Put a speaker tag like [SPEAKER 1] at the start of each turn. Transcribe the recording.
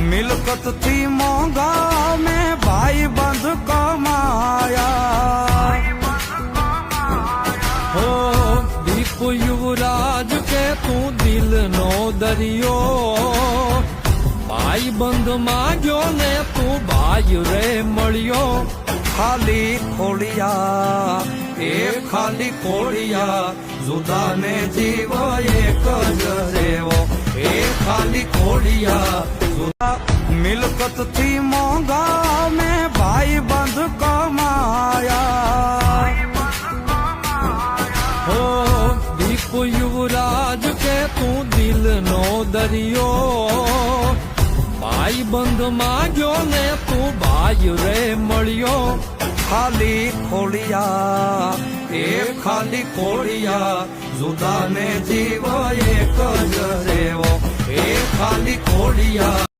[SPEAKER 1] મિલકત થી મોંઘા મેં ભાઈ બંધ કમાયા હો દીપ યુવરાજ કે તું દિલ નો દરિયો ભાઈ બંધ માંગ્યો ને તું ભાઈ રે મળ્યો ખાલી ખોડિયા એ ખાલી ખોડિયા જુદા ને જીવ એક જ રેવો એ ખાલી ખોડિયા જુદા મિલકત થી મોંઘા મેં ભાઈ બંધ કમાયા હો દીપ યુવરાજ કે તું દિલ નો દરિયો ભાઈ બંધ માંગ્યો ને તું ભાઈ રે મળ્યો ખાલી ખોડિયા એ ખાલી ખોડિયા જુદા ને જીવ એક જ રેવો એ ખાલી ખોડિયા